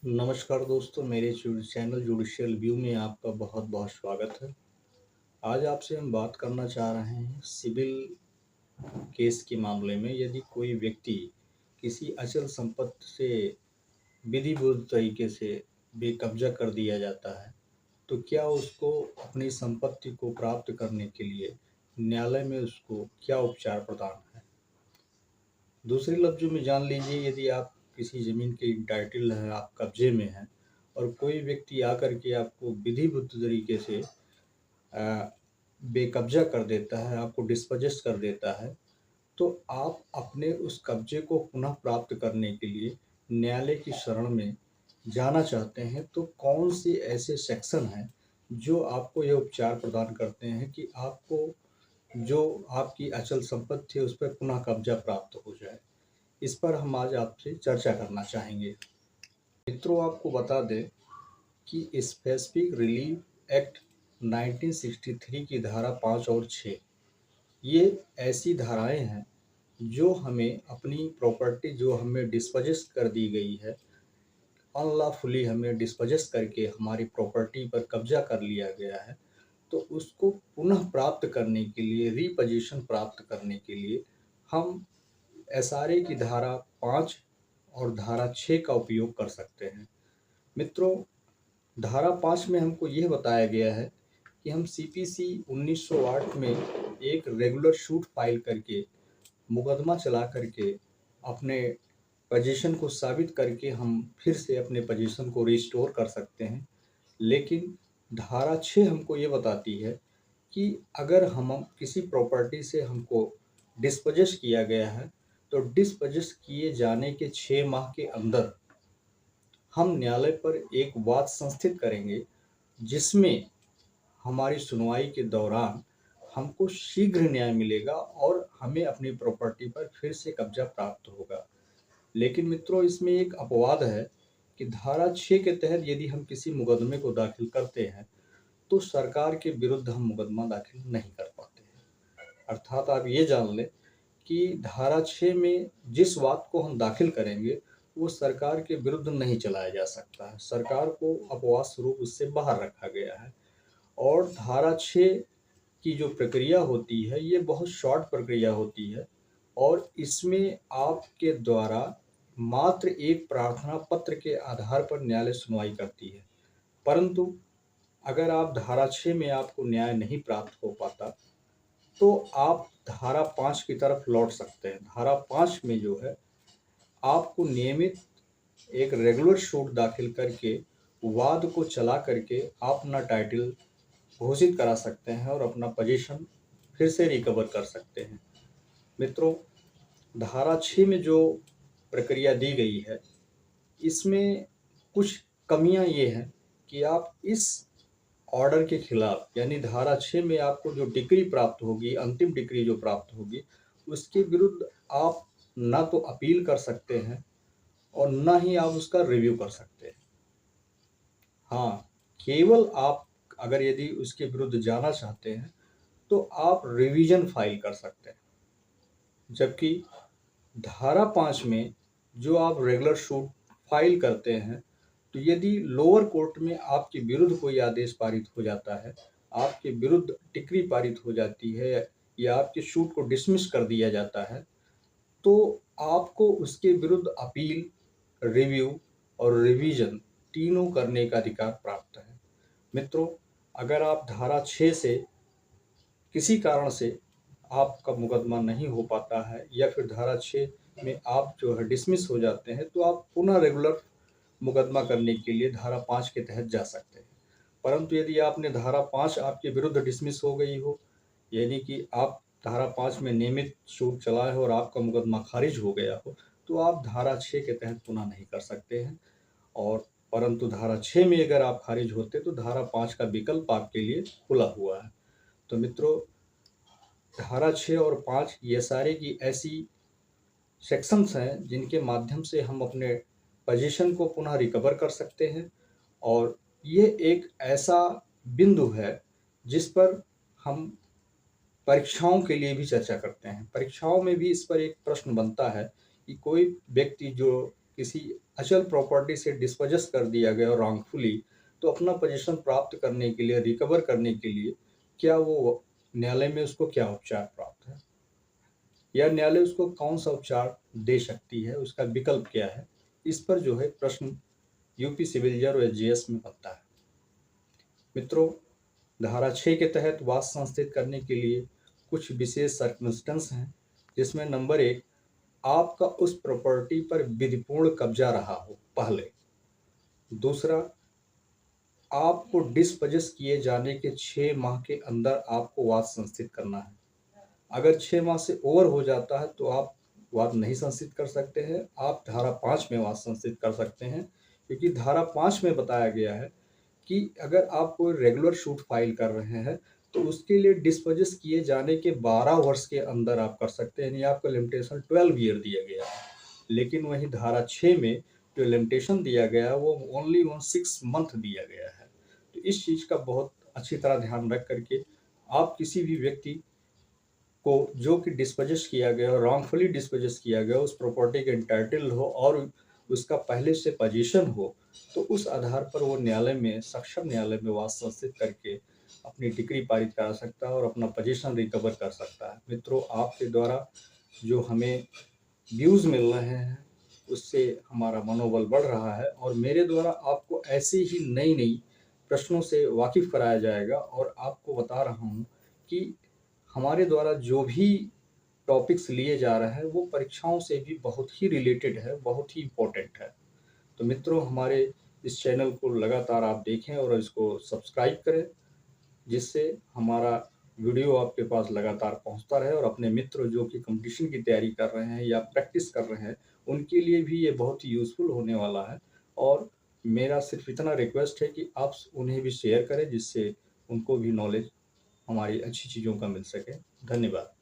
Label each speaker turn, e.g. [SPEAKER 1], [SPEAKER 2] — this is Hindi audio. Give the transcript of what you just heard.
[SPEAKER 1] नमस्कार दोस्तों, मेरे चैनल जुडिशियल व्यू में आपका बहुत बहुत स्वागत है। आज आपसे हम बात करना चाह रहे हैं सिविल केस के मामले में। यदि कोई व्यक्ति किसी अचल संपत्ति से विधिवत तरीके से बेकब्जा कर दिया जाता है, तो क्या उसको अपनी संपत्ति को प्राप्त करने के लिए न्यायालय में उसको क्या उपचार प्रदान है। दूसरे लफ्ज़ों में जान लीजिए, यदि आप किसी ज़मीन के टाइटल है, आप कब्जे में हैं और कोई व्यक्ति आकर के आपको विधिवत तरीके से बेकब्जा कर देता है, आपको डिस्पोजेस कर देता है, तो आप अपने उस कब्जे को पुनः प्राप्त करने के लिए न्यायालय की शरण में जाना चाहते हैं, तो कौन से ऐसे सेक्शन हैं जो आपको ये उपचार प्रदान करते हैं कि आपको जो आपकी अचल संपत्ति है उस पर पुनः कब्जा प्राप्त हो जाए। इस पर हम आज आपसे चर्चा करना चाहेंगे। मित्रों, आपको बता दें कि स्पेसिफिक रिलीफ एक्ट 1963 की धारा 5 और 6 ये ऐसी धाराएं हैं जो हमें अपनी प्रॉपर्टी जो हमें डिस्पोजेस कर दी गई है, अनलॉफुली हमें डिस्पोजेस करके हमारी प्रॉपर्टी पर कब्जा कर लिया गया है, तो उसको पुनः प्राप्त करने के लिए, रीपोजीशन प्राप्त करने के लिए हम एसआरए की धारा 5 और धारा 6 का उपयोग कर सकते हैं। मित्रों, धारा 5 में हमको यह बताया गया है कि हम सीपीसी 1908 में एक रेगुलर शूट फाइल करके, मुकदमा चला करके, अपने पोजीशन को साबित करके हम फिर से अपने पोजीशन को रिस्टोर कर सकते हैं। लेकिन धारा 6 हमको ये बताती है कि अगर हम किसी प्रॉपर्टी से हमको डिस्पोजेस किया गया है, तो डिस्पोजेस किए जाने के 6 माह के अंदर हम न्यायालय पर एक वाद संस्थित करेंगे, जिसमें हमारी सुनवाई के दौरान हमको शीघ्र न्याय मिलेगा और हमें अपनी प्रॉपर्टी पर फिर से कब्जा प्राप्त होगा। लेकिन मित्रों, इसमें एक अपवाद है कि धारा 6 के तहत यदि हम किसी मुकदमे को दाखिल करते हैं, तो सरकार के विरुद्ध हम मुकदमा दाखिल नहीं कर पाते हैं। अर्थात आप ये जान लें कि धारा 6 में जिस वाद को हम दाखिल करेंगे, वो सरकार के विरुद्ध नहीं चलाया जा सकता है। सरकार को अपवाद स्वरूप उससे बाहर रखा गया है। और धारा 6 की जो प्रक्रिया होती है, ये बहुत शॉर्ट प्रक्रिया होती है और इसमें आपके द्वारा मात्र एक प्रार्थना पत्र के आधार पर न्यायालय सुनवाई करती है। परंतु अगर आप धारा 6 में आपको न्याय नहीं प्राप्त हो पाता, तो आप धारा 5 की तरफ लौट सकते हैं। धारा 5 में जो है, आपको नियमित एक रेगुलर शूट दाखिल करके, वाद को चला करके आप अपना टाइटल घोषित करा सकते हैं और अपना पोजीशन फिर से रिकवर कर सकते हैं। मित्रों, धारा 6 में जो प्रक्रिया दी गई है, इसमें कुछ कमियां ये हैं कि आप इस ऑर्डर के खिलाफ, यानी धारा 6 में आपको जो डिक्री प्राप्त होगी, अंतिम डिक्री जो प्राप्त होगी, उसके विरुद्ध आप ना तो अपील कर सकते हैं और ना ही आप उसका रिव्यू कर सकते हैं। हाँ, केवल आप अगर यदि उसके विरुद्ध जाना चाहते हैं, तो आप रिवीजन फाइल कर सकते हैं। जबकि धारा 5 में जो आप रेगुलर शूट फाइल करते हैं, तो यदि लोअर कोर्ट में आपके विरुद्ध कोई आदेश पारित हो जाता है, आपके विरुद्ध डिक्री पारित हो जाती है या आपके शूट को डिसमिस कर दिया जाता है, तो आपको उसके विरुद्ध अपील, रिव्यू और रिवीजन तीनों करने का अधिकार प्राप्त है। मित्रों, अगर आप धारा 6 से किसी कारण से आपका मुकदमा नहीं हो पाता है या फिर धारा 6 में आप जो है डिसमिस हो जाते हैं, तो आप पुनः रेगुलर मुकदमा करने के लिए धारा 5 के तहत जा सकते हैं। परंतु यदि आपने धारा 5 आपके विरुद्ध डिसमिस हो गई हो, यानी कि आप धारा 5 में नियमित शूट चलाए हो और आपका मुकदमा खारिज हो गया हो, तो आप धारा 6 के तहत पुनः नहीं कर सकते हैं। और परंतु धारा 6 में अगर आप खारिज होते, तो धारा 5 का विकल्प आपके लिए खुला हुआ है। तो मित्रों, धारा 6 और 5 ये सारे की ऐसी सेक्शंस हैं जिनके माध्यम से हम अपने पोजीशन को पुनः रिकवर कर सकते हैं। और ये एक ऐसा बिंदु है जिस पर हम परीक्षाओं के लिए भी चर्चा करते हैं। परीक्षाओं में भी इस पर एक प्रश्न बनता है कि कोई व्यक्ति जो किसी अचल प्रॉपर्टी से डिस्पोजेस कर दिया गया रॉन्गफुली, तो अपना पोजीशन प्राप्त करने के लिए, रिकवर करने के लिए क्या वो न्यायालय में उसको क्या उपचार प्राप्त है? या न्यायालय उसको कौन-सा उपचार दे सकती है, उसका विकल्प क्या है? इस पर जो है प्रश्न यूपी सिविल जज और एसजीएस में बनता है। मित्रों, धारा 6 के तहत वाद संस्थित करने के लिए कुछ विशेष सर्कमस्टेंस हैं, जिसमें नंबर 1, आपका उस प्रॉपर्टी पर विधिपूर्ण कब्जा रहा हो पहले। दूसरा, आपको डिस्पोजेस किए जाने के 6 माह के अंदर आपको वाद संस्थित करना है। अगर 6 माह से ओवर हो जाता है तो आप वाद नहीं संस्थित कर सकते हैं, आप धारा 5 में वाद संस्थित कर सकते हैं, क्योंकि धारा 5 में बताया गया है कि अगर आप कोई रेगुलर शूट फाइल कर रहे हैं तो उसके लिए डिस्पोजेस किए जाने के 12 वर्ष के अंदर आप कर सकते हैं, यानी आपको लिमिटेशन 12 ईयर दिया गया है। लेकिन वहीं धारा 6 में जो लिमिटेशन दिया गया है वो ओनली ऑन 6 मंथ दिया गया है। तो इस चीज़ का बहुत अच्छी तरह ध्यान रख करके आप किसी भी व्यक्ति को जो कि डिस्पोजेस किया गया हो, रॉन्गफुली डिस्पोजेस किया गया हो, उस प्रॉपर्टी के एंटाइटल हो और उसका पहले से पोजीशन हो, तो उस आधार पर वो न्यायालय में, सक्षम न्यायालय में वाद संस्थित करके अपनी डिक्री पारित करा सकता है और अपना पोजीशन रिकवर कर सकता है। मित्रों, आपके द्वारा जो हमें व्यूज़ मिल रहे हैं, उससे हमारा मनोबल बढ़ रहा है और मेरे द्वारा आपको ऐसे ही नई-नई प्रश्नों से वाकिफ़ कराया जाएगा और आपको बता रहा हूँ कि हमारे द्वारा जो भी टॉपिक्स लिए जा रहे हैं, वो परीक्षाओं से भी बहुत ही रिलेटेड है, बहुत ही इम्पोर्टेंट है। तो मित्रों, हमारे इस चैनल को लगातार आप देखें और इसको सब्सक्राइब करें, जिससे हमारा वीडियो आपके पास लगातार पहुंचता रहे और अपने मित्र जो कि कॉम्पिटिशन की तैयारी कर रहे हैं या प्रैक्टिस कर रहे हैं, उनके लिए भी ये बहुत ही यूज़फुल होने वाला है। और मेरा सिर्फ इतना रिक्वेस्ट है कि आप उन्हें भी शेयर करें, जिससे उनको भी नॉलेज हमारी अच्छी चीज़ों का मिल सके। धन्यवाद।